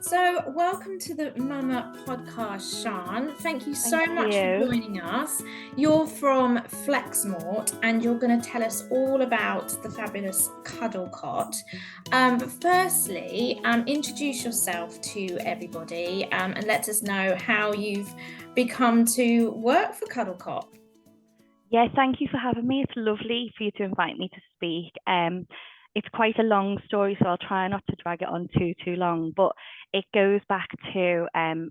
So, welcome to the Mama podcast, Siân. Thank you so much for joining us. You're from Flexmort and you're going to tell us all about the fabulous CuddleCot. But firstly, introduce yourself to everybody and let us know how you've become to work for CuddleCot. Yeah, thank you for having me. It's lovely for you to invite me to speak. It's quite a long story, so I'll try not to drag it on too long. But it goes back to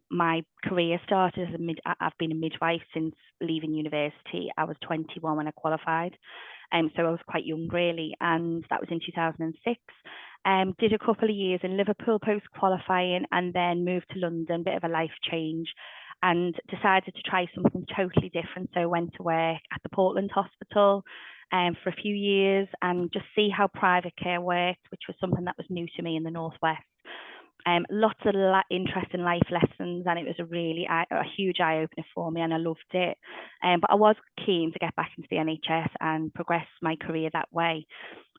my career started as I've been a midwife since leaving university. I was 21 when I qualified, so I was quite young really, and that was in 2006. Did a couple of years in Liverpool post qualifying, and then moved to London. Bit of a life change. And decided to try something totally different. So I went to work at the Portland Hospital for a few years and just see how private care worked, which was something that was new to me in the Northwest. Lots of interesting life lessons, and it was a huge eye-opener for me, and I loved it. But I was keen to get back into the NHS and progress my career that way.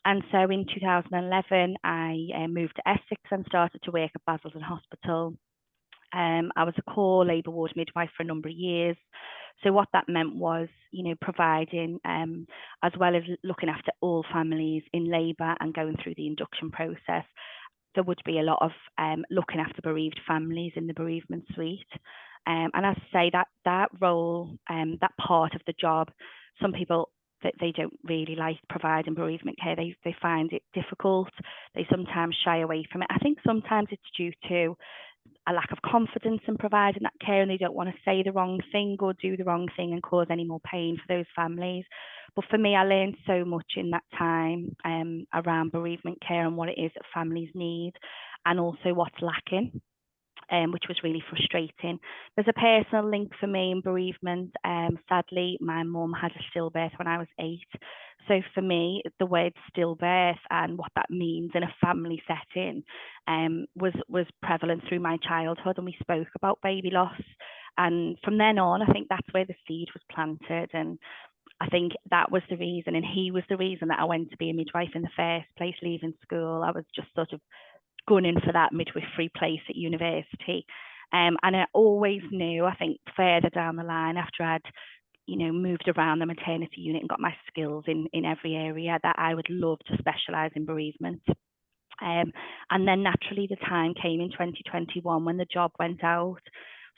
And so in 2011, I moved to Essex and started to work at Basildon Hospital. I was a core labour ward midwife for a number of years. So what that meant was, providing, as well as looking after all families in labour and going through the induction process, there would be a lot of looking after bereaved families in the bereavement suite. And as I say, that role, that part of the job, some people that they don't really like providing bereavement care. They find it difficult. They sometimes shy away from it. I think sometimes it's due to a lack of confidence in providing that care, and they don't want to say the wrong thing or do the wrong thing and cause any more pain for those families. But for me, I learned so much in that time around bereavement care and what it is that families need, and also what's lacking, which was really frustrating. There's a personal link for me in bereavement. Sadly, my mum had a stillbirth when I was 8. So for me, the word stillbirth and what that means in a family setting was prevalent through my childhood, and we spoke about baby loss. And from then on, I think that's where the seed was planted. And I think that was the reason, and he was the reason that I went to be a midwife in the first place, leaving school. I was just sort of gunning for that midwifery place at university. And I always knew, I think further down the line, after I'd moved around the maternity unit and got my skills in every area, that I would love to specialise in bereavement. And then naturally the time came in 2021 when the job went out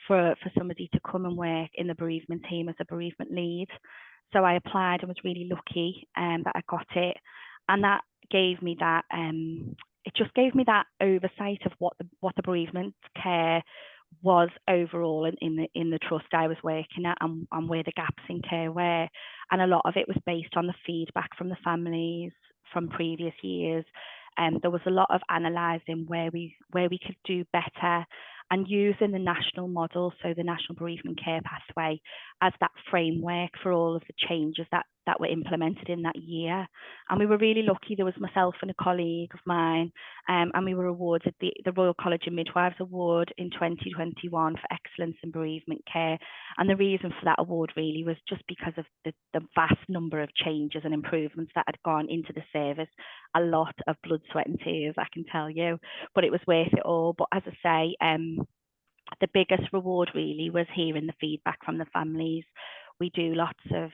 for somebody to come and work in the bereavement team as a bereavement lead. So I applied and was really lucky that I got it. And that gave me that, it just gave me that oversight of what the bereavement care was overall in the trust I was working at, and where the gaps in care were. And a lot of it was based on the feedback from the families from previous years. There was a lot of analysing where we could do better, and using the national model, so the National Bereavement Care Pathway, as that framework for all of the changes that were implemented in that year. And we were really lucky. There was myself and a colleague of mine, and we were awarded the Royal College of Midwives Award in 2021 for excellence in bereavement care. And the reason for that award really was just because of the vast number of changes and improvements that had gone into the service. A lot of blood, sweat and tears, I can tell you, but it was worth it all. But as I say, the biggest reward really was hearing the feedback from the families. We do lots of,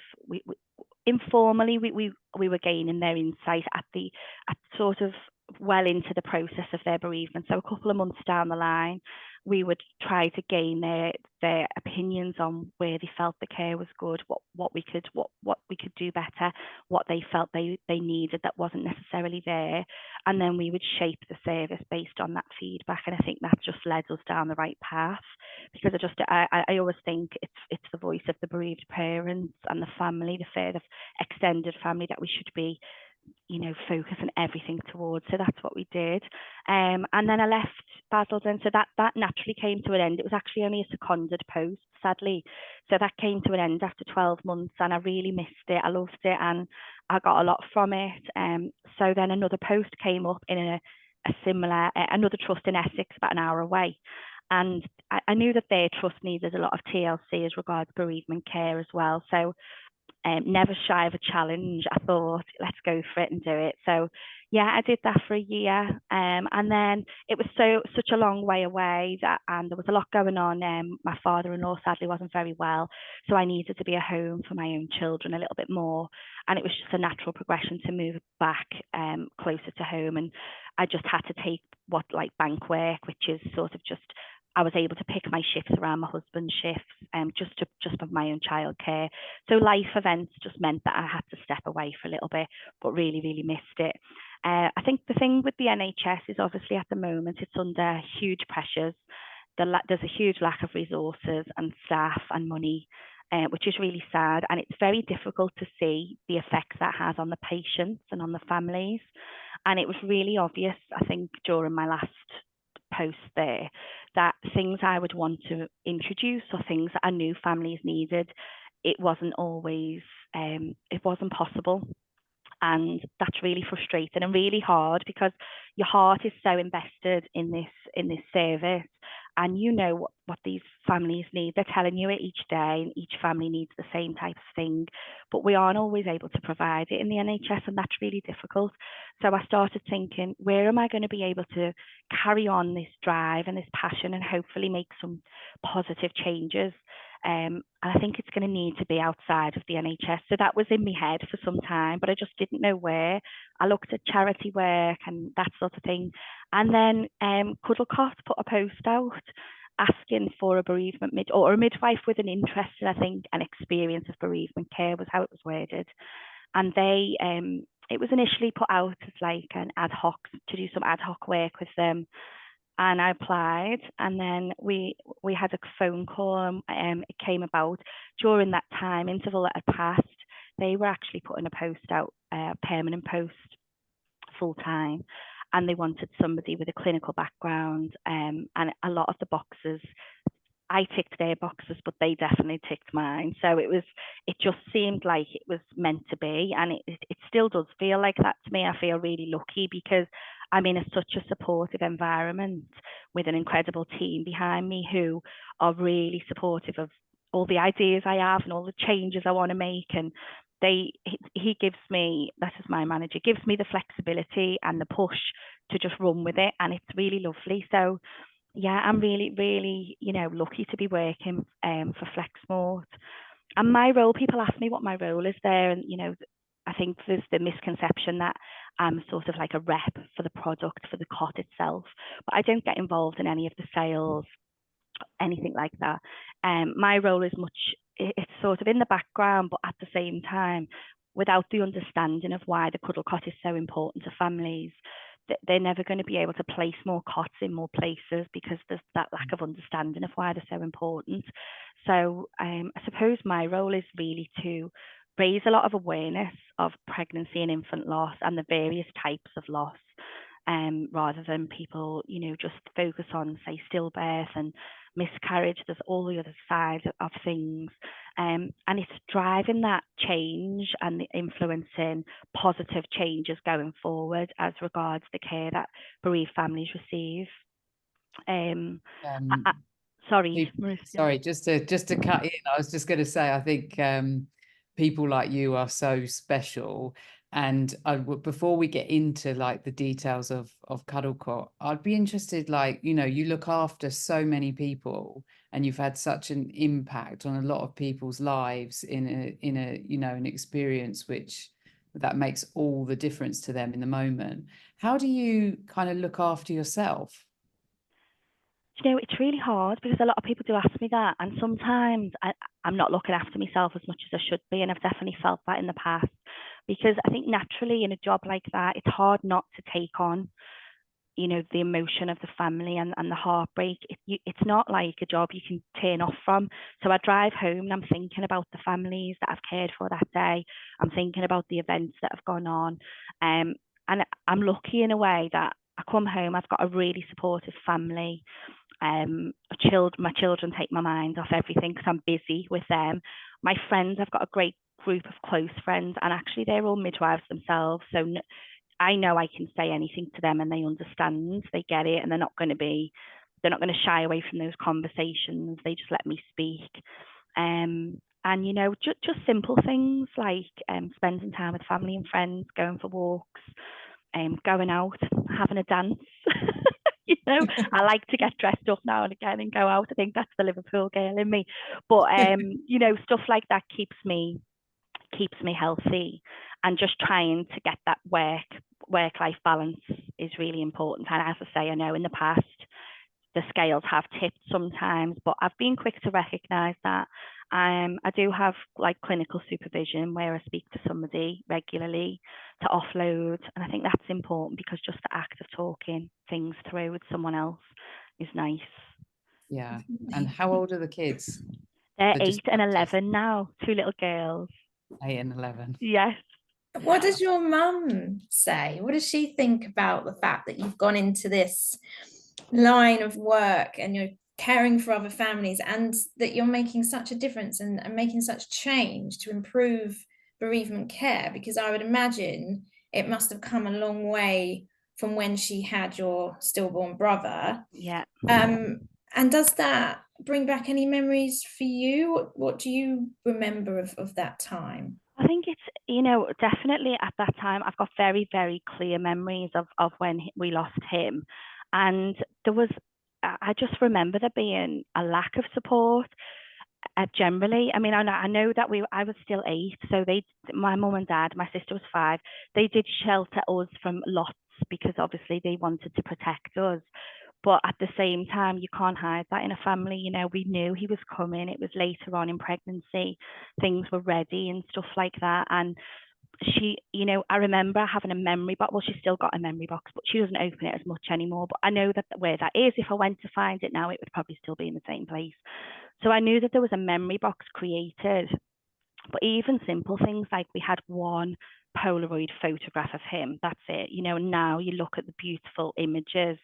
informally, we were gaining their insight at sort of well into the process of their bereavement. So a couple of months down the line, we would try to gain their opinions on where they felt the care was good, what we could do better, what they felt they needed that wasn't necessarily there, and then we would shape the service based on that feedback. And I think that just led us down the right path, because I always think it's the voice of the bereaved parents and the family, the further extended family, that we should be focusing everything towards. So that's what we did. And then I left Basildon. So that naturally came to an end. It was actually only a seconded post, sadly. So that came to an end after 12 months, and I really missed it. I loved it, and I got a lot from it. So then another post came up in a similar, another trust in Essex, about an hour away. And I knew that their trust needed a lot of TLC as regards bereavement care as well. So never shy of a challenge. I thought, let's go for it and do it. So Yeah, I did that for a year, and then it was such a long way away and there was a lot going on. My father-in-law sadly wasn't very well, so I needed to be at home for my own children a little bit more, and it was just a natural progression to move back closer to home. And I just had to take what like bank work, which is sort of just I was able to pick my shifts around my husband's shifts, just for my own childcare. So life events just meant that I had to step away for a little bit, but really, really missed it. I think the thing with the NHS is obviously at the moment it's under huge pressures. There's a huge lack of resources and staff and money, which is really sad. And it's very difficult to see the effects that has on the patients and on the families. And it was really obvious, I think, during my last post there, that things I would want to introduce or things that I knew families needed, it wasn't always, it wasn't possible. And that's really frustrating and really hard because your heart is so invested in this service, and you know what these families need. They're telling you it each day, and each family needs the same type of thing, but we aren't always able to provide it in the NHS, and that's really difficult. So I started thinking, where am I going to be able to carry on this drive and this passion and hopefully make some positive changes? And I think it's going to need to be outside of the NHS. So that was in my head for some time, but I just didn't know where. I looked at charity work and that sort of thing. And then CuddleCot put a post out asking for a bereavement or a midwife with an interest in, I think, an experience of bereavement care was how it was worded. And they, it was initially put out as like an ad hoc, to do some ad hoc work with them. And I applied, and then we had a phone call, and it came about during that time interval that had passed. They were actually putting a post out, a permanent post, full time, and they wanted somebody with a clinical background, and a lot of the boxes. I ticked their boxes, but they definitely ticked mine. So it just seemed like it was meant to be. And it still does feel like that to me. I feel really lucky because I'm in such a supportive environment with an incredible team behind me who are really supportive of all the ideas I have and all the changes I want to make. And he gives me, that is my manager, gives me the flexibility and the push to just run with it. And it's really lovely. So yeah, I'm really, really, lucky to be working for Flexmort. And my role, people ask me what my role is there. And, I think there's the misconception that I'm sort of like a rep for the product, for the cot itself. But I don't get involved in any of the sales, anything like that. My role is it's sort of in the background, but at the same time, without the understanding of why the CuddleCot is so important to families, they're never going to be able to place more cots in more places because there's that lack of understanding of why they're so important. So I suppose my role is really to raise a lot of awareness of pregnancy and infant loss and the various types of loss, rather than people, just focus on, say, stillbirth and miscarriage. There's all the other side of things. And it's driving that change and influencing positive changes going forward as regards the care that bereaved families receive. Sorry, Marissa. Sorry, just to cut in, I was just going to say, I think people like you are so special. And before we get into like the details of CuddleCot, I'd be interested, like, you look after so many people and you've had such an impact on a lot of people's lives in an experience that makes all the difference to them in the moment. How do you kind of look after yourself? It's really hard because a lot of people do ask me that. And sometimes I'm not looking after myself as much as I should be. And I've definitely felt that in the past, because I think naturally in a job like that, it's hard not to take on, the emotion of the family and the heartbreak. It's not like a job you can turn off from. So I drive home and I'm thinking about the families that I've cared for that day. I'm thinking about the events that have gone on. And I'm lucky in a way that I come home, I've got a really supportive family. My children take my mind off everything because I'm busy with them. My friends, I've got a great group of close friends, and actually they're all midwives themselves. So I know I can say anything to them and they understand, they get it, and they're not going to shy away from those conversations. They just let me speak. And just simple things like spending time with family and friends, going for walks, going out, having a dance. You know, I like to get dressed up now and again and go out. I think that's the Liverpool girl in me. But you know, stuff like that keeps me healthy, and just trying to get that work-life balance is really important. And as I say, I know in the past the scales have tipped sometimes, but I've been quick to recognize that. I do have like clinical supervision where I speak to somebody regularly to offload, and I think that's important, because just the act of talking things through with someone else is nice. Yeah. And how old are the kids? They're 8 and 11 now, 2 little girls. 8 and 11. Yes. What does your mum say? What does she think about the fact that you've gone into this line of work and you're caring for other families, and that you're making such a difference and making such change to improve bereavement care? Because I would imagine it must have come a long way from when she had your stillborn brother. Yeah. And does that bring back any memories for you? What do you remember of that time? I think it's, you know, definitely at that time, I've got very, very clear memories of when we lost him. And I just remember there being a lack of support generally. I mean, I know that I was still 8, so my mum and dad, my sister was 5, they did shelter us from lots, because obviously they wanted to protect us. But at the same time, you can't hide that in a family. You know, we knew he was coming. It was later on in pregnancy. Things were ready and stuff like that. And she, you know, I remember having a memory box. Well, she's still got a memory box, but she doesn't open it as much anymore. But I know that where that is, if I went to find it now, it would probably still be in the same place. So I knew that there was a memory box created. But even simple things like we had one Polaroid photograph of him. That's it. You know, now you look at the beautiful images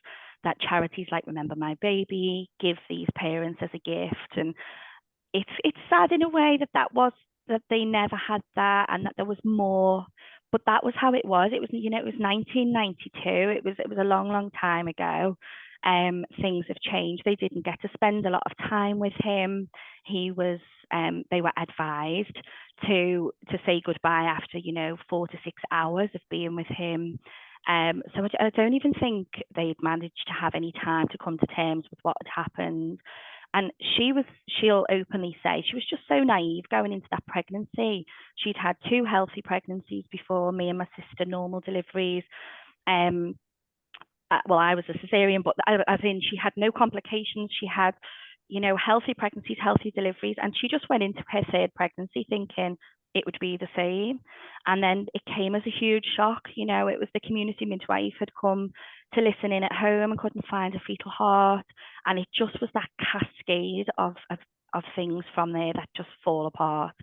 that charities like Remember My Baby give these parents as a gift. And it's sad in a way that they never had that, and that there was more. But that was how it was. It was, you know, it was 1992. It was a long time ago. Things have changed. They didn't get to spend a lot of time with him. They were advised to say goodbye after, you know, 4 to 6 hours of being with him. So I don't even think they'd managed to have any time to come to terms with what had happened. And she'll openly say she was just so naive going into that pregnancy. She'd had 2 healthy pregnancies before, me and my sister, normal deliveries. Well, I was a cesarean, but as in she had no complications. She had, you know, healthy pregnancies, healthy deliveries. And she just went into her 3rd pregnancy thinking it would be the same. And then it came as a huge shock. You know, it was the community midwife had come to listen in at home and couldn't find a fetal heart. And it just was that cascade of things from there that just fall apart.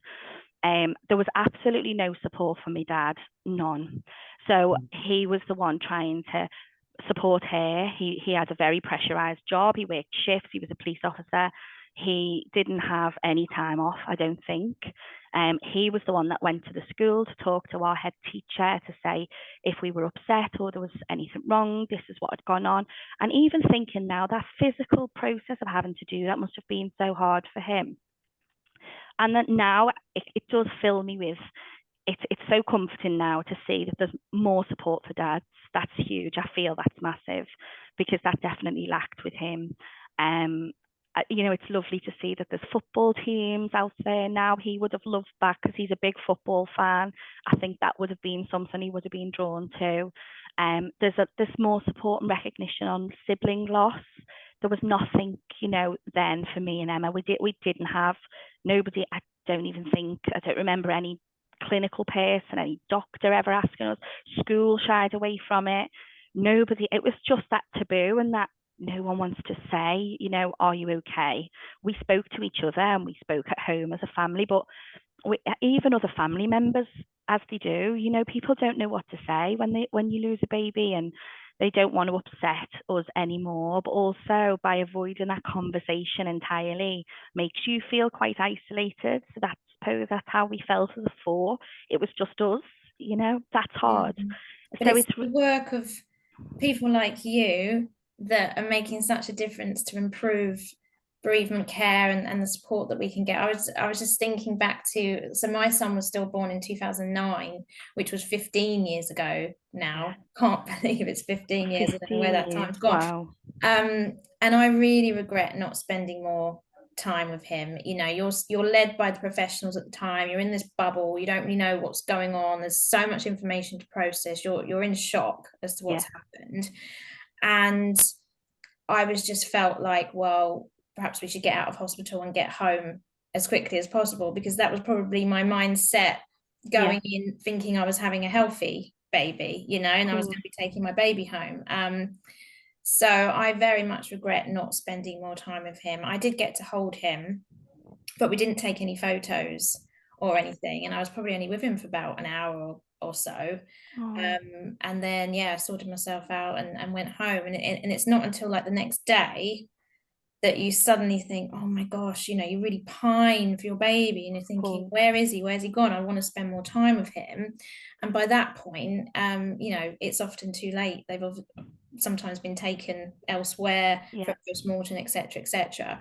There was absolutely no support from my dad, none. So he was the one trying to support her. He had a very pressurized job. He worked shifts. He was a police officer. He didn't have any time off, I don't think. He was the one that went to the school to talk to our head teacher to say if we were upset or there was anything wrong, this is what had gone on. And even thinking now, that physical process of having to do that must have been so hard for him. And that now it does fill me with, it's so comforting now to see that there's more support for dads. That's huge. I feel that's massive, because that definitely lacked with him. You know, it's lovely to see that there's football teams out there now. He would have loved that because he's a big football fan. I think that would have been something he would have been drawn to. There's more support and recognition on sibling loss. There was nothing, you know, then for me and Emma. We didn't have nobody. I don't remember any clinical person, any doctor ever asking us. School shied away from it. Nobody. It was just that taboo, and that no one wants to say, you know, are you okay? We spoke to each other and we spoke at home as a family, but even other family members, as they do, you know, people don't know what to say when you lose a baby, and they don't want to upset us anymore. But also, by avoiding that conversation entirely makes you feel quite isolated. So I suppose that's how we felt as a 4. It was just us, you know. That's hard. But so it's the work of people like you that are making such a difference to improve bereavement care and the support that we can get. I was just thinking back to, so my son was still born in 2009, which was 15 years ago now. Can't believe it's 15 years. I don't know where that time's gone. Wow. And I really regret not spending more time with him. You know, you're led by the professionals at the time. You're in this bubble. You don't really know what's going on. There's so much information to process. You're in shock as to what's happened. And I was just felt like, well, perhaps we should get out of hospital and get home as quickly as possible, because that was probably my mindset going in, thinking I was having a healthy baby, you know, and I was going to be taking my baby home. So I very much regret not spending more time with him. I did get to hold him, but we didn't take any photos or anything. And I was probably only with him for about an hour or so. And then, I sorted myself out and went home. And it's not until like the next day that you suddenly think, oh my gosh, you know, you really pine for your baby, and you're thinking, where is he? Where's he gone? I want to spend more time with him. And by that point, you know, it's often too late. They've sometimes been taken elsewhere for post-mortem, etc., etc.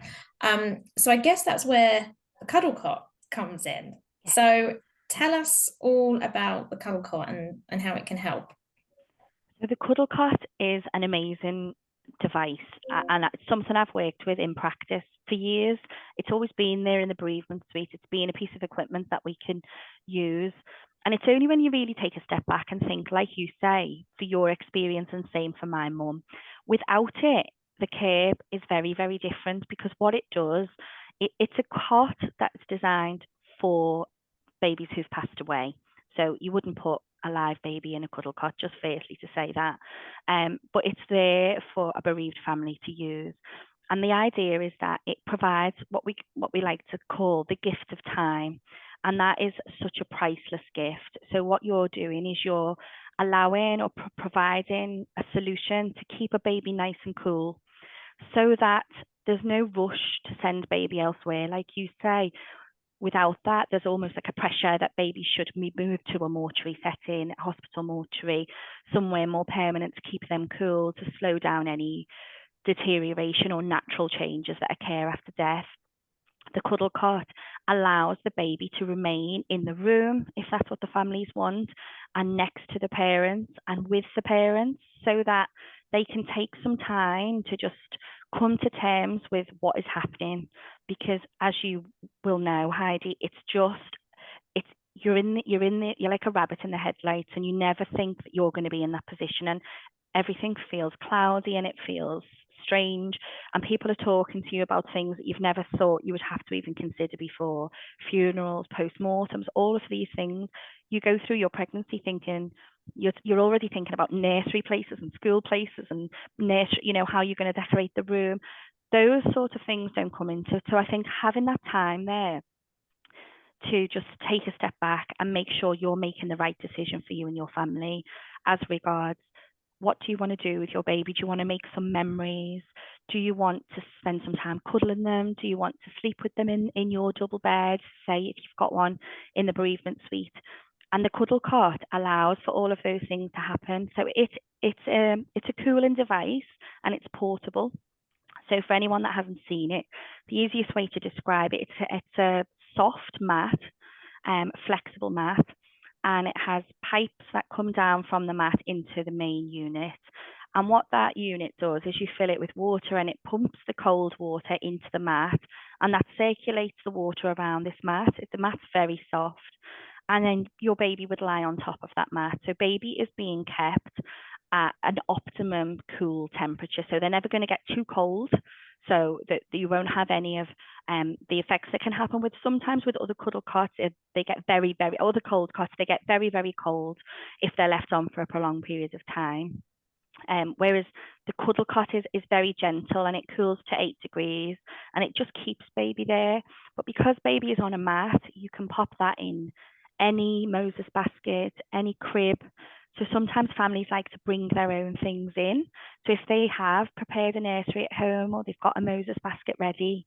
So I guess that's where the CuddleCot comes in. So tell us all about the CuddleCot and how it can help. So the CuddleCot is an amazing device, and it's something I've worked with in practice for years. It's always been there in the bereavement suite. It's been a piece of equipment that we can use. And it's only when you really take a step back and think, like you say, for your experience, and same for my mum, without it, the care is very, very different, because what it does, it's a cot that's designed for babies who've passed away. So you wouldn't put a live baby in a CuddleCot, just firstly to say that. But it's there for a bereaved family to use. And the idea is that it provides what we like to call the gift of time. And that is such a priceless gift. So what you're doing is you're allowing or providing a solution to keep a baby nice and cool, so that there's no rush to send baby elsewhere. Like you say, without that, there's almost like a pressure that babies should be moved to a mortuary setting, a hospital mortuary, somewhere more permanent to keep them cool, to slow down any deterioration or natural changes that occur after death. The CuddleCot allows the baby to remain in the room, if that's what the families want, and next to the parents and with the parents, so that they can take some time to just come to terms with what is happening. Because as you will know, Heidi, you're like a rabbit in the headlights, and you never think that you're going to be in that position, and everything feels cloudy and it feels strange, and people are talking to you about things that you've never thought you would have to even consider before. Funerals, post-mortems, all of these things. You go through your pregnancy thinking, you're already thinking about nursery places and school places and nursery, you know, how you're going to decorate the room. Those sort of things don't come into it. So I think having that time there to just take a step back and make sure you're making the right decision for you and your family as regards, what do you want to do with your baby? Do you want to make some memories? Do you want to spend some time cuddling them? Do you want to sleep with them in your double bed, say, if you've got one in the bereavement suite? And the CuddleCot allows for all of those things to happen. So it's a cooling device, and it's portable. So for anyone that hasn't seen it, the easiest way to describe it, it's a soft mat, flexible mat, and it has pipes that come down from the mat into the main unit. And what that unit does is you fill it with water, and it pumps the cold water into the mat, and that circulates the water around this mat. The mat's very soft, and then your baby would lie on top of that mat. So baby is being kept at an optimum cool temperature. So they're never going to get too cold, so that you won't have any of the effects that can happen with sometimes with other CuddleCots. They get very, very, other cold cots, they get very, very cold if they're left on for a prolonged period of time. Whereas the CuddleCot is very gentle, and it cools to 8 degrees, and it just keeps baby there. But because baby is on a mat, you can pop that in any Moses basket, any crib. So sometimes families like to bring their own things in. So if they have prepared a nursery at home, or they've got a Moses basket ready,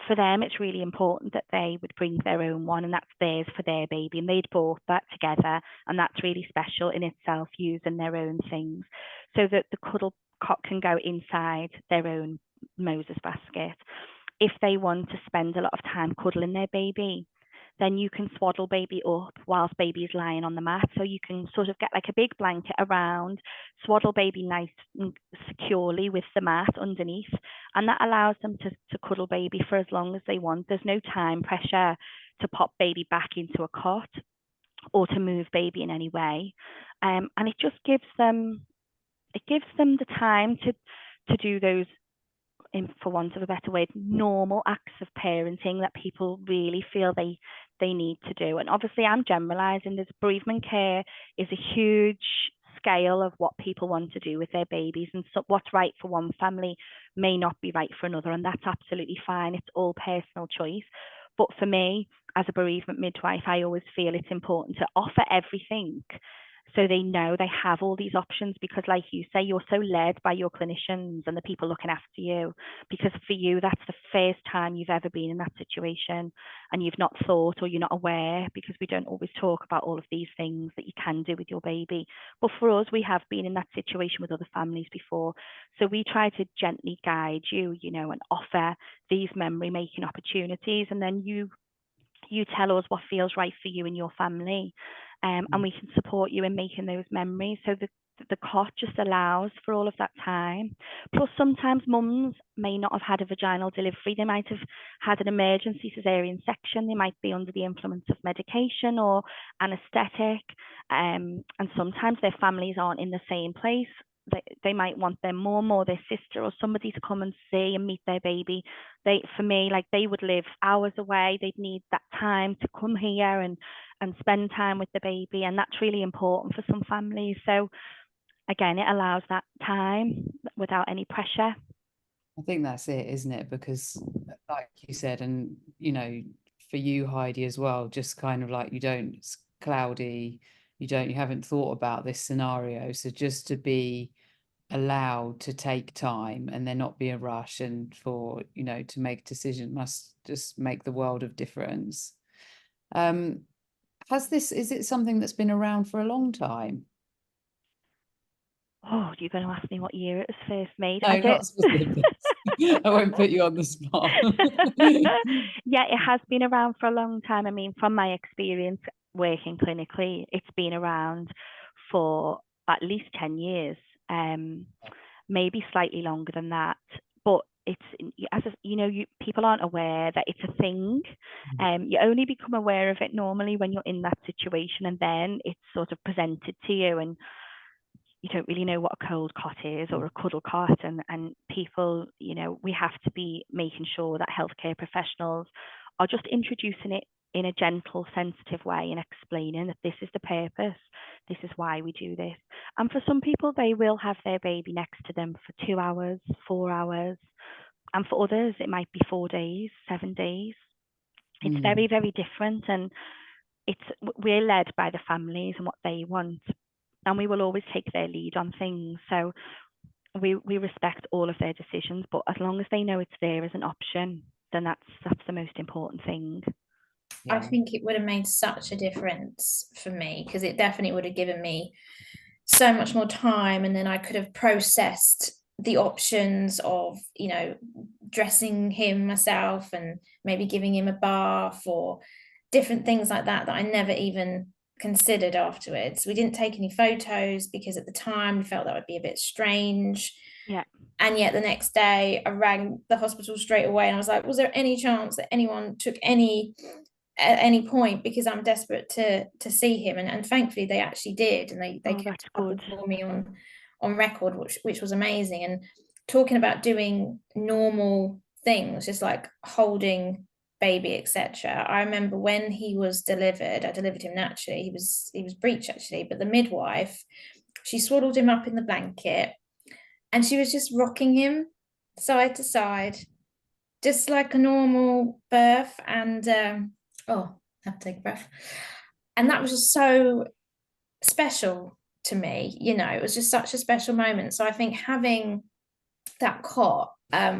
for them it's really important that they would bring their own one, and that's theirs for their baby, and they'd bought that together, and that's really special in itself, using their own things, so that the CuddleCot can go inside their own Moses basket. if they want to spend a lot of time cuddling their baby, then you can swaddle baby up whilst baby is lying on the mat. So you can sort of get like a big blanket around, swaddle baby nice and securely with the mat underneath. And that allows them to cuddle baby for as long as they want. There's no time pressure to pop baby back into a cot or to move baby in any way. And it just gives them the time to do those, for want of a better word, normal acts of parenting that people really feel they need to do. And obviously I'm generalizing, there's bereavement care is a huge scale of what people want to do with their babies, and so what's right for one family may not be right for another, and that's absolutely fine. It's all personal choice. But for me, as a bereavement midwife, I always feel it's important to offer everything so they know they have all these options, because like you say, you're so led by your clinicians and the people looking after you, because for you, that's the first time you've ever been in that situation, and you've not thought, or you're not aware, because we don't always talk about all of these things that you can do with your baby. But for us, we have been in that situation with other families before. So we try to gently guide you, and offer these memory making opportunities. And then you tell us what feels right for you and your family. And we can support you in making those memories. So the cot just allows for all of that time. Plus, sometimes mums may not have had a vaginal delivery. They might have had an emergency cesarean section. They might be under the influence of medication or anaesthetic. And sometimes their families aren't in the same place. They might want their mum or their sister or somebody to come and see and meet their baby. For me, like, they would live hours away. They'd need that time to come here and spend time with the baby, and that's really important for some families. So again, it allows that time without any pressure. I think that's it, isn't it? Because like you said, and for you, Heidi, as well, just kind of like, it's cloudy, you haven't thought about this scenario. So just to be allowed to take time and there not be a rush, and for to make a decision must just make the world of difference. Is it something that's been around for a long time? Oh, you're going to ask me what year it was first made? No, not specifics. I won't put you on the spot. Yeah, it has been around for a long time. I mean, from my experience working clinically, it's been around for at least 10 years, maybe slightly longer than that. But people aren't aware that it's a thing. You only become aware of it normally when you're in that situation, and then it's sort of presented to you, and you don't really know what a cold cot is or a CuddleCot, and people, we have to be making sure that healthcare professionals are just introducing it in a gentle, sensitive way, and explaining that this is the purpose, this is why we do this. And for some people, they will have their baby next to them for 2 hours, 4 hours, and for others, it might be 4 days, 7 days. It's very, very different, and we're led by the families and what they want, and we will always take their lead on things. So we respect all of their decisions, but as long as they know it's there as an option, then that's the most important thing. Yeah. I think it would have made such a difference for me, because it definitely would have given me so much more time, and then I could have processed the options of dressing him myself and maybe giving him a bath or different things like that I never even considered afterwards. We didn't take any photos because at the time we felt that would be a bit strange. Yeah. And yet the next day I rang the hospital straight away and I was like, was there any chance that anyone took at any point, because I'm desperate to see him, and thankfully they actually did, and they kept it for me on record, which was amazing. And talking about doing normal things, just like holding baby, etc. I remember when he was delivered, I delivered him naturally. He was breech actually, but the midwife, she swaddled him up in the blanket and she was just rocking him side to side, just like a normal birth. And I have to take a breath. And that was just so special to me. It was just such a special moment. So I think having that cot,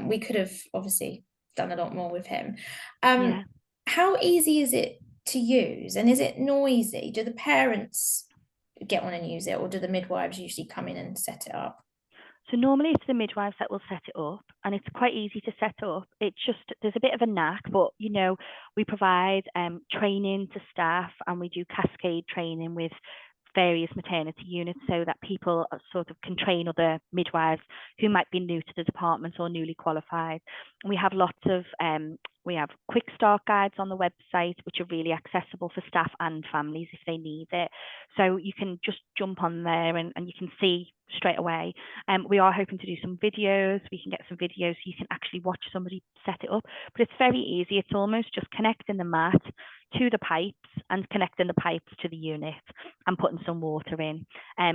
we could have obviously done a lot more with him. How easy is it to use, and is it noisy? Do the parents get on and use it, or do the midwives usually come in and set it up? So normally it's the midwives that will set it up, and it's quite easy to set up. It's just, there's a bit of a knack, but you know, we provide training to staff, and we do cascade training with various maternity units so that people sort of can train other midwives who might be new to the department or newly qualified. And we have lots of we have quick start guides on the website, which are really accessible for staff and families if they need it. So you can just jump on there and you can see straight away. We are hoping to do some videos. We can get some videos so you can actually watch somebody set it up. But it's very easy. It's almost just connecting the mat to the pipes and connecting the pipes to the unit and putting some water in.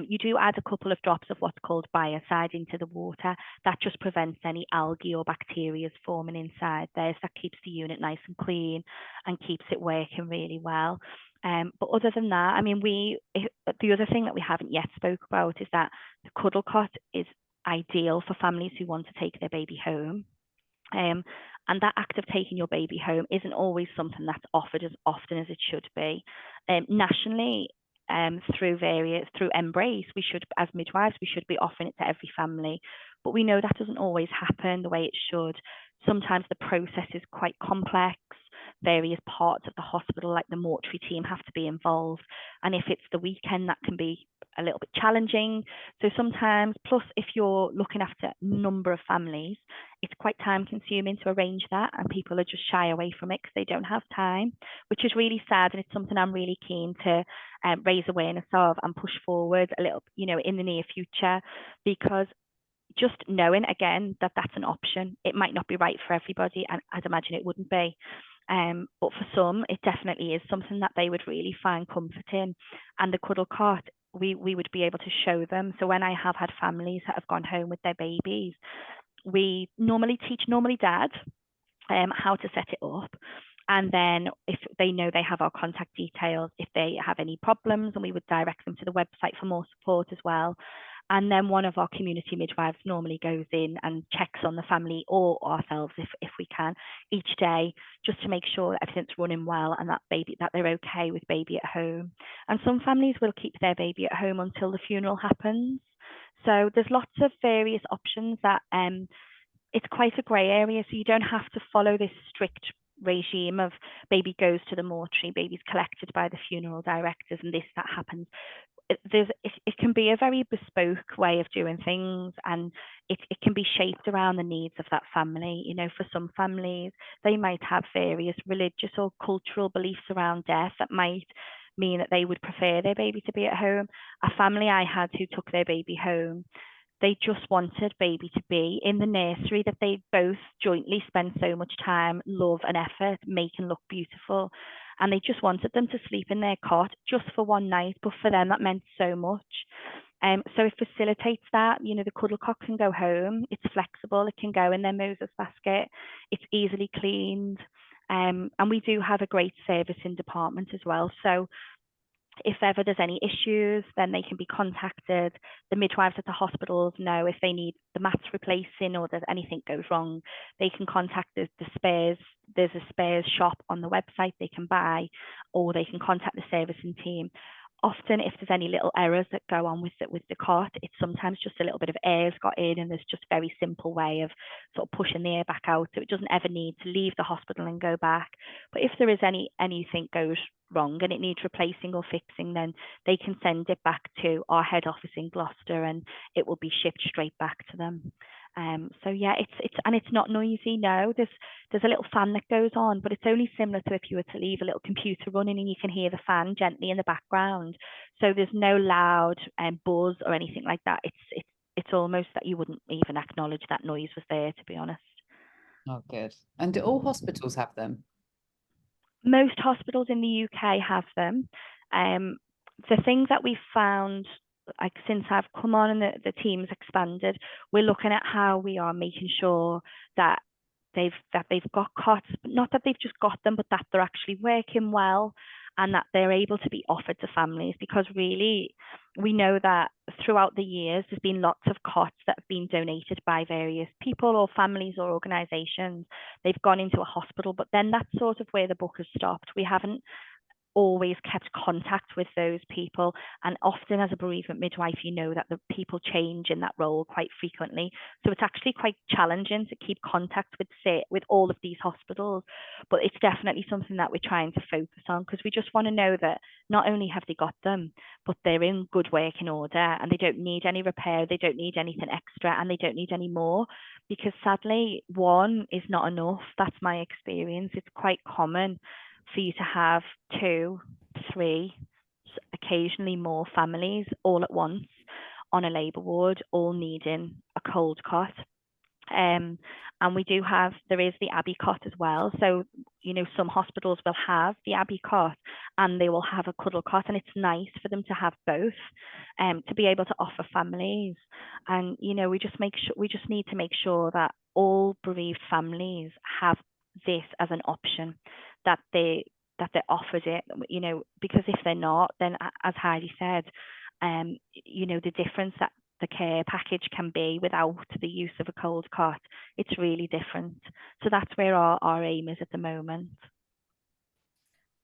You do add a couple of drops of what's called biocide into the water. That just prevents any algae or bacteria forming inside there. So that keeps the unit nice and clean and keeps it working really well. But other than that, I mean, the other thing that we haven't yet spoke about is that the CuddleCot is ideal for families who want to take their baby home. And that act of taking your baby home isn't always something that's offered as often as it should be. Nationally, through Embrace, we should, as midwives, we should be offering it to every family. But we know that doesn't always happen the way it should. Sometimes the process is quite complex. Various parts of the hospital, like the mortuary team, have to be involved. And if it's the weekend, that can be a little bit challenging. So sometimes, plus if you're looking after a number of families, it's quite time consuming to arrange that, and people are just shy away from it because they don't have time, which is really sad. And it's something I'm really keen to raise awareness of and push forward a little, you know, in the near future, because just knowing again that that's an option, it might not be right for everybody, and I'd imagine it wouldn't be. But for some, it definitely is something that they would really find comfort in. And the CuddleCot, we would be able to show them. So when I have had families that have gone home with their babies, we normally teach dad how to set it up. And then if they know they have our contact details, if they have any problems, and we would direct them to the website for more support as well. And then one of our community midwives normally goes in and checks on the family or ourselves if we can each day, just to make sure that everything's running well and that they're okay with baby at home. And some families will keep their baby at home until the funeral happens. So there's lots of various options that it's quite a grey area. So you don't have to follow this strict regime of baby goes to the mortuary, baby's collected by the funeral directors, and that happens. It can be a very bespoke way of doing things, and it can be shaped around the needs of that family. You know, for some families, they might have various religious or cultural beliefs around death that might mean that they would prefer their baby to be at home. A family I had who took their baby home, they just wanted baby to be in the nursery that they both jointly spend so much time, love and effort making look beautiful. And they just wanted them to sleep in their cot just for one night, but for them that meant so much. So it facilitates that. You know, the CuddleCot can go home, it's flexible, it can go in their Moses basket, it's easily cleaned. And we do have a great servicing department as well. So if ever there's any issues, then they can be contacted. The midwives at the hospitals know if they need the mats replacing or there's anything goes wrong, they can contact the spares. There's a spares shop on the website they can buy, or they can contact the servicing team. Often if there's any little errors that go on with the cot, it's sometimes just a little bit of air's got in, and there's just a very simple way of sort of pushing the air back out, so it doesn't ever need to leave the hospital and go back. But if there is anything goes wrong and it needs replacing or fixing, then they can send it back to our head office in Gloucester, and it will be shipped straight back to them. So yeah, it's not noisy. No, there's a little fan that goes on, but it's only similar to if you were to leave a little computer running and you can hear the fan gently in the background. So there's no loud buzz or anything like that. It's almost that you wouldn't even acknowledge that noise was there, to be honest. Oh, good. And do all hospitals have them? Most hospitals in the UK have them. The things that we've found, like since I've come on and the team's expanded, we're looking at how we are making sure that they've got cots, but not that they've just got them, but that they're actually working well and that they're able to be offered to families. Because really, we know that throughout the years, there's been lots of cots that have been donated by various people or families or organisations. They've gone into a hospital, but then that's sort of where the book has stopped. We haven't always kept contact with those people. And often as a bereavement midwife, you know that the people change in that role quite frequently. So it's actually quite challenging to keep contact with all of these hospitals. But it's definitely something that we're trying to focus on, because we just want to know that not only have they got them, but they're in good working order, and they don't need any repair, they don't need anything extra, and they don't need any more. Because sadly, one is not enough. That's my experience. It's quite common for you to have 2, 3, occasionally more families all at once on a labour ward, all needing a cold cot. And there is the Abbey cot as well. So, some hospitals will have the Abbey cot and they will have a CuddleCot, and it's nice for them to have both, to be able to offer families. And, we just need to make sure that all bereaved families have this as an option, that they're offered it, because if they're not, then as Heidi said, the difference that the care package can be without the use of a cold cot, it's really different. So that's where our aim is at the moment.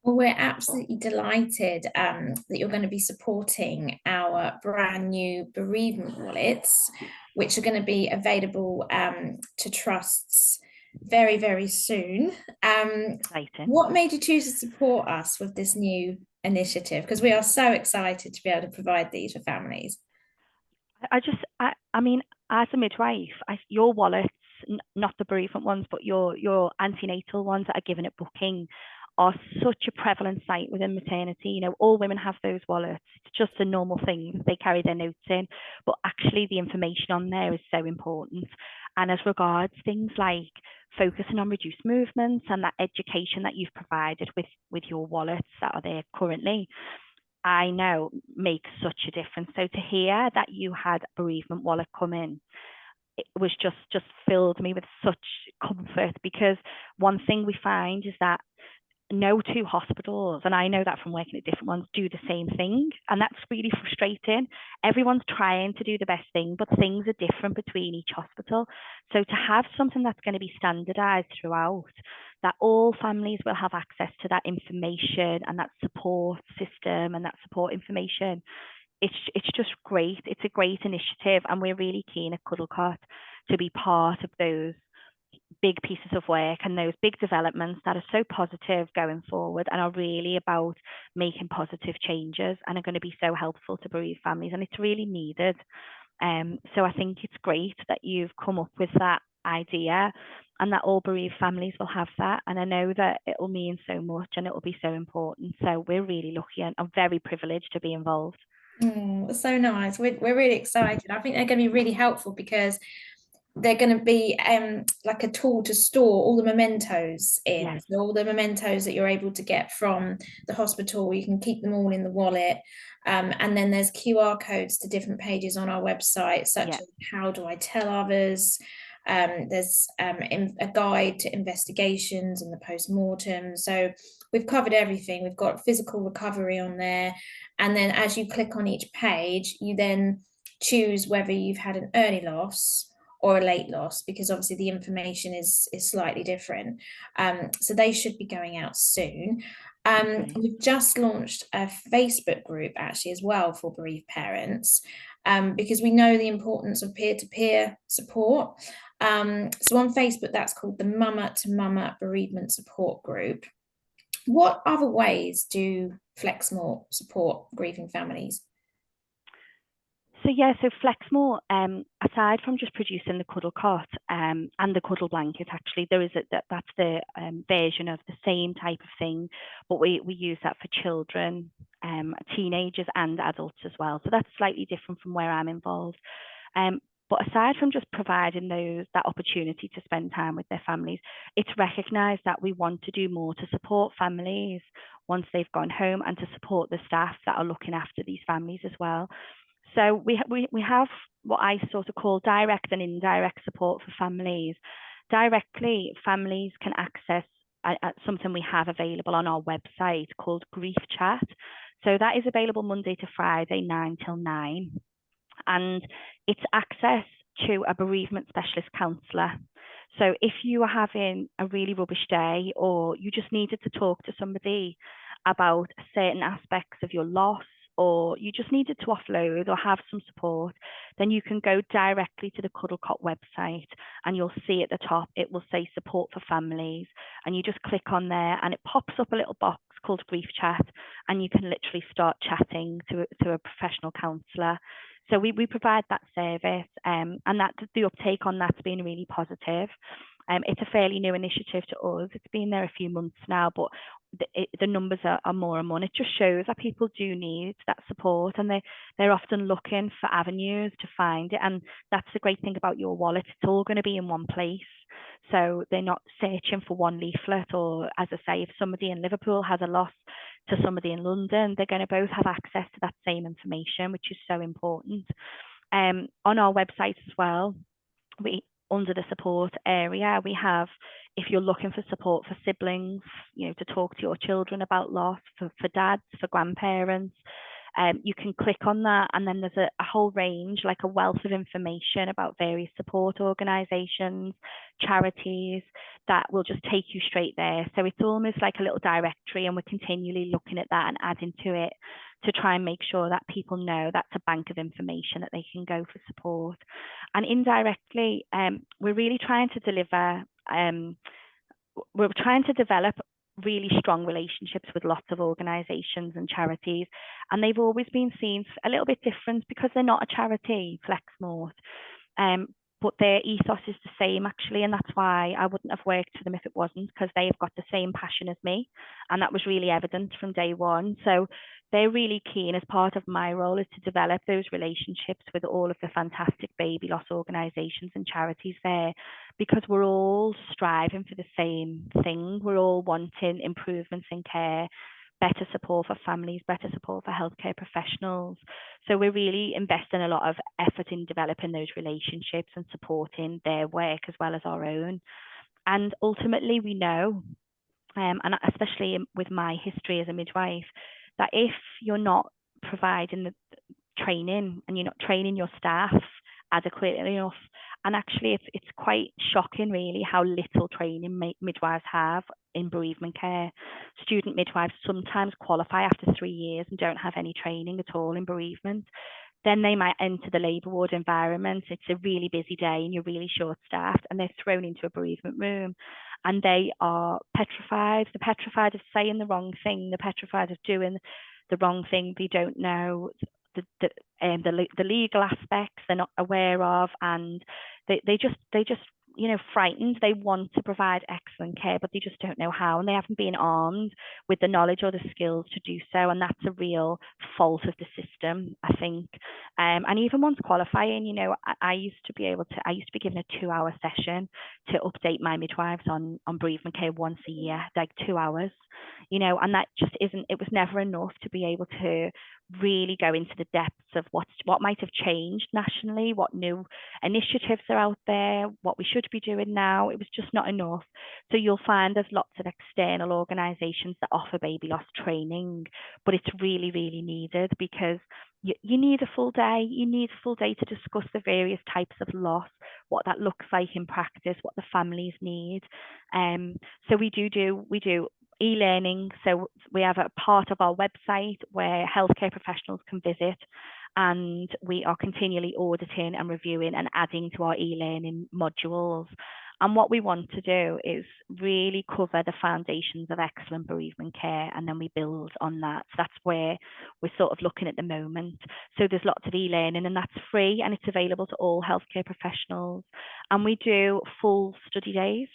Well, we're absolutely delighted that you're going to be supporting our brand new bereavement wallets, which are going to be available to trusts very, very soon. Exciting. What made you choose to support us with this new initiative? Because we are so excited to be able to provide these for families. I mean, as a midwife, your wallets, not the bereavement ones, but your antenatal ones that are given at booking, are such a prevalent sight within maternity. All women have those wallets. It's just a normal thing. They carry their notes in, but actually the information on there is so important. And as regards things like focusing on reduced movements and that education that you've provided with your wallets that are there currently, I know makes such a difference. So to hear that you had a bereavement wallet come in, it was just filled me with such comfort, because one thing we find is that no two hospitals, and I know that from working at different ones, do the same thing, and that's really frustrating. Everyone's trying to do the best thing, but things are different between each hospital. So to have something that's going to be standardized throughout, that all families will have access to that information and that support system and that support information, it's just great. It's a great initiative, and we're really keen at CuddleCot to be part of those big pieces of work and those big developments that are so positive going forward and are really about making positive changes and are going to be so helpful to bereaved families, and it's really needed. So I think it's great that you've come up with that idea and that all bereaved families will have that, and I know that it will mean so much and it will be so important. So we're really lucky and I'm very privileged to be involved. So nice. We're really excited. I think they're going to be really helpful, because they're going to be like a tool to store all the mementos in. Yes. So all the mementos that you're able to get from the hospital, you can keep them all in the wallet. And then there's QR codes to different pages on our website, such as how do I tell others? There's a guide to investigations and the post-mortem. So we've covered everything. We've got physical recovery on there. And then as you click on each page, you then choose whether you've had an early loss or a late loss, because obviously the information is slightly different. So they should be going out soon. We've just launched a Facebook group actually as well for bereaved parents, because we know the importance of peer-to-peer support. So on Facebook, that's called the Mama to Mama Bereavement Support Group. What other ways do Flexmort support grieving families? So Flexmort, aside from just producing the CuddleCot and the Cuddle blanket, actually there is that's the version of the same type of thing, but we use that for children, teenagers and adults as well. So that's slightly different from where I'm involved. But aside from just providing that opportunity to spend time with their families, it's recognised that we want to do more to support families once they've gone home, and to support the staff that are looking after these families as well. So we have what I sort of call direct and indirect support for families. Directly, families can access something we have available on our website called Grief Chat. So that is available Monday to Friday, 9 till 9. And it's access to a bereavement specialist counsellor. So if you are having a really rubbish day, or you just needed to talk to somebody about certain aspects of your loss, or you just needed to offload or have some support, then you can go directly to the CuddleCot website, and you'll see at the top, it will say support for families, and you just click on there and it pops up a little box called grief chat, and you can literally start chatting to a professional counsellor. So we provide that service, and that the uptake on that's been really positive. It's a fairly new initiative to us. It's been there a few months now, but the numbers are more and more. And it just shows that people do need that support, and they're often looking for avenues to find it. And that's the great thing about your wallet. It's all going to be in one place. So they're not searching for one leaflet, or, as I say, if somebody in Liverpool has a loss to somebody in London, they're going to both have access to that same information, which is so important. On our website as well, under the support area, we have, if you're looking for support for siblings, to talk to your children about loss, for dads, for grandparents, you can click on that, and then there's a whole range, like a wealth of information about various support organisations, charities, that will just take you straight there. So it's almost like a little directory, and we're continually looking at that and adding to it to try and make sure that people know that's a bank of information that they can go for support. And indirectly, we're really trying to deliver, we're trying to develop really strong relationships with lots of organisations and charities, and they've always been seen a little bit different because they're not a charity, Flexmort, but their ethos is the same actually, and that's why I wouldn't have worked for them if it wasn't, because they've got the same passion as me, and that was really evident from day one. So they're really keen, as part of my role, is to develop those relationships with all of the fantastic baby loss organisations and charities there, because we're all striving for the same thing. We're all wanting improvements in care, better support for families, better support for healthcare professionals. So we're really investing a lot of effort in developing those relationships and supporting their work as well as our own. And ultimately, we know, and especially with my history as a midwife, that if you're not providing the training and you're not training your staff adequately enough, and actually it's quite shocking really how little training midwives have in bereavement care. Student midwives sometimes qualify after 3 years and don't have any training at all in bereavement. Then they might enter the labour ward environment. It's a really busy day and you're really short-staffed, and they're thrown into a bereavement room, and they are petrified. They're petrified of saying the wrong thing. They're petrified of doing the wrong thing. They don't know the legal aspects. They're not aware of, and they just frightened. They want to provide excellent care, but they just don't know how, and they haven't been armed with the knowledge or the skills to do so, and that's a real fault of the system, I think. And even once qualifying, I used to be given a 2-hour session to update my midwives on bereavement care once a year, like 2 hours, and that just isn't, it was never enough to be able to really go into the depths of what might have changed nationally, what new initiatives are out there, what we should be doing now. It was just not enough. So you'll find there's lots of external organisations that offer baby loss training, but it's really, really needed, because you need a full day. You need a full day to discuss the various types of loss, what that looks like in practice, what the families need. So we do e-learning. So we have a part of our website where healthcare professionals can visit, and we are continually auditing and reviewing and adding to our e-learning modules. And what we want to do is really cover the foundations of excellent bereavement care, and then we build on that. So that's where we're sort of looking at the moment. So there's lots of e-learning, and that's free, and it's available to all healthcare professionals. And we do full study days.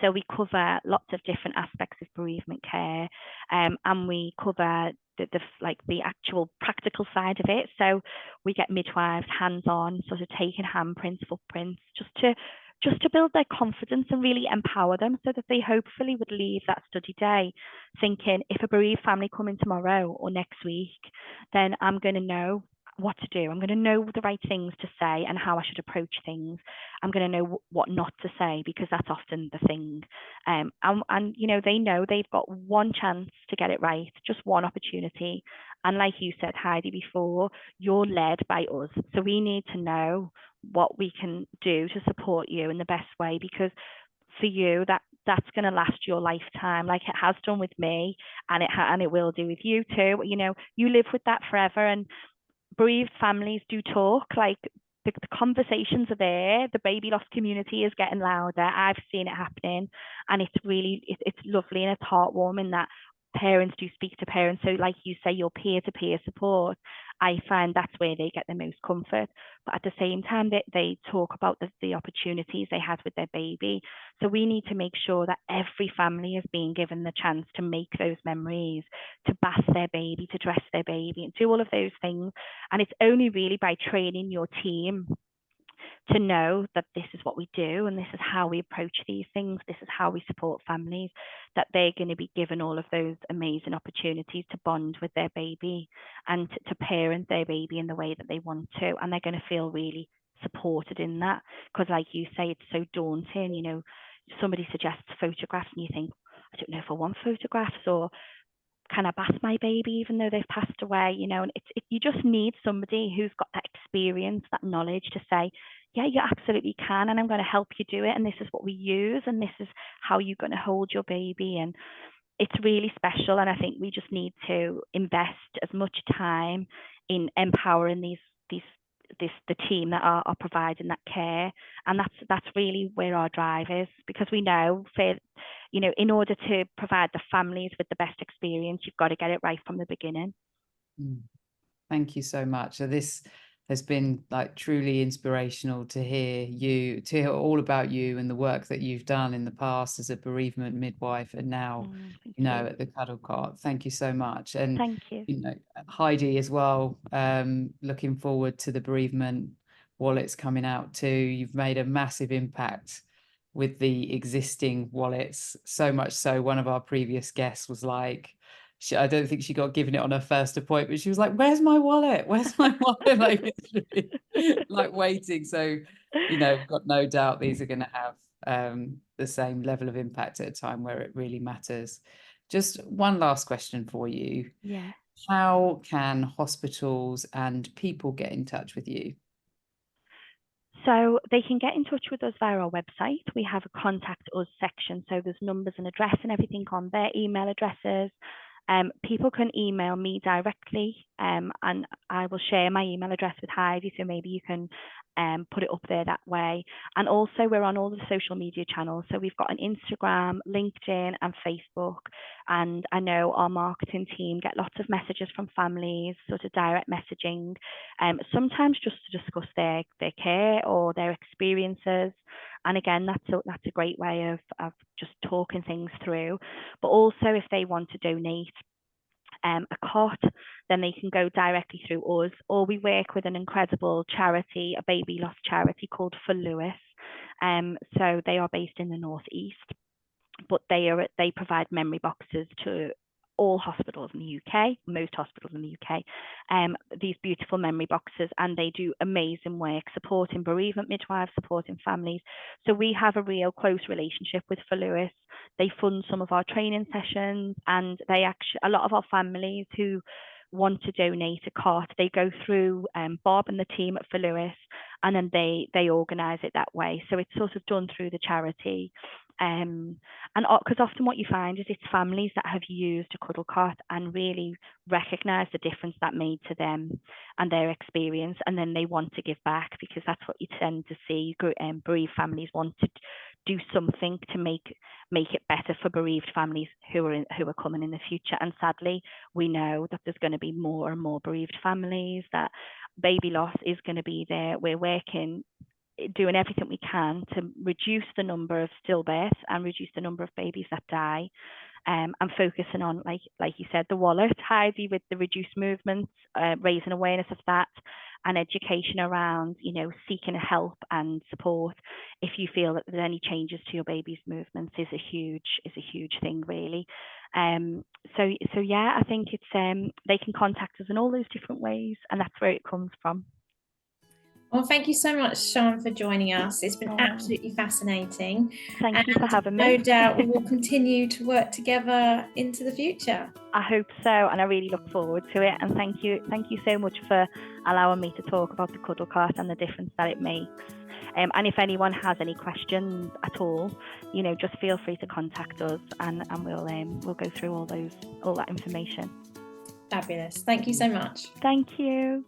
So we cover lots of different aspects of bereavement care, and we cover the actual practical side of it. So we get midwives hands-on, sort of taking handprints, footprints, just to build their confidence and really empower them, so that they hopefully would leave that study day thinking, if a bereaved family come in tomorrow or next week, then I'm going to know what to do. I'm going to know the right things to say and how I should approach things. I'm going to know what not to say, because that's often the thing. And they know they've got one chance to get it right, just one opportunity. And like you said, Heidi, before, you're led by us. So we need to know what we can do to support you in the best way, because for you, that that's going to last your lifetime, like it has done with me, and it will do with you too. You know, you live with that forever. And bereaved families do talk, like the conversations are there. The baby loss community is getting louder. I've seen it happening, and it's really, it's lovely, and it's heartwarming that parents do speak to parents. So like you say, your peer-to-peer support, I find that's where they get the most comfort. But at the same time, they talk about the opportunities they had with their baby. So we need to make sure that every family is being given the chance to make those memories, to bath their baby, to dress their baby, and do all of those things. And it's only really by training your team to know that this is what we do and this is how we approach these things, this is how we support families, that they're going to be given all of those amazing opportunities to bond with their baby and to parent their baby in the way that they want to. And they're going to feel really supported in that, because like you say, it's so daunting. You know, somebody suggests photographs and you think, I don't know if I want photographs, or can I bath my baby even though they've passed away? You know, and you just need somebody who's got that experience, that knowledge to say, yeah, you absolutely can, and I'm going to help you do it, and this is what we use, and this is how you're going to hold your baby. And it's really special, and I think we just need to invest as much time in empowering the team that are providing that care. And that's really where our drive is, because we know, you know, in order to provide the families with the best experience, you've got to get it right from the beginning. Thank you so much. So this has been like truly inspirational to hear all about you and the work that you've done in the past as a bereavement midwife, and now, you know, at the CuddleCot. Thank you so much. And thank you. You know, Heidi as well, looking forward to the bereavement wallets coming out too. You've made a massive impact with the existing wallets, so much so one of our previous guests was like, I don't think she got given it on her first appointment. She was like, where's my wallet? Where's my wallet? Like, like waiting. So, you know, I've got no doubt these are going to have the same level of impact at a time where it really matters. Just one last question for you. Yeah. How can hospitals and people get in touch with you? So they can get in touch with us via our website. We have a contact us section. So there's numbers and address and everything on there, email addresses. People can email me directly, and I will share my email address with Heidi, so maybe you can put it up there that way. And also we're on all the social media channels. So we've got an Instagram, LinkedIn and Facebook. And I know our marketing team get lots of messages from families, sort of direct messaging, sometimes just to discuss their care or their experiences. And again, that's a great way of just talking things through. But also if they want to donate a cot, then they can go directly through us, or we work with an incredible charity, a baby loss charity called For Lewis. So they are based in the northeast, but they provide memory boxes to all hospitals in the UK, most hospitals in the UK, these beautiful memory boxes, and they do amazing work supporting bereavement midwives, supporting families. So we have a real close relationship with For Lewis. They fund some of our training sessions, and a lot of our families who want to donate a cot, they go through Bob and the team at For Lewis, and then they organise it that way. So it's sort of done through the charity. And because often what you find is it's families that have used a CuddleCot and really recognise the difference that made to them and their experience, and then they want to give back, because that's what you tend to see. Bereaved families want to do something to make it better for bereaved families who are coming in the future. And sadly, we know that there's going to be more and more bereaved families, that baby loss is going to be there. We're doing everything we can to reduce the number of stillbirths and reduce the number of babies that die, and focusing on, like you said, the wallet, Heidi, with the reduced movements, raising awareness of that, and education around, you know, seeking help and support if you feel that there's any changes to your baby's movements is a huge thing, really. So yeah, I think it's they can contact us in all those different ways, and that's where it comes from. Well, thank you so much, Siân, for joining us. It's been absolutely fascinating. Thank you for having me. No doubt we will continue to work together into the future. I hope so, and I really look forward to it. And thank you so much for allowing me to talk about the CuddleCot and the difference that it makes. And if anyone has any questions at all, you know, just feel free to contact us, and we'll go through all that information. Fabulous. Thank you so much. Thank you.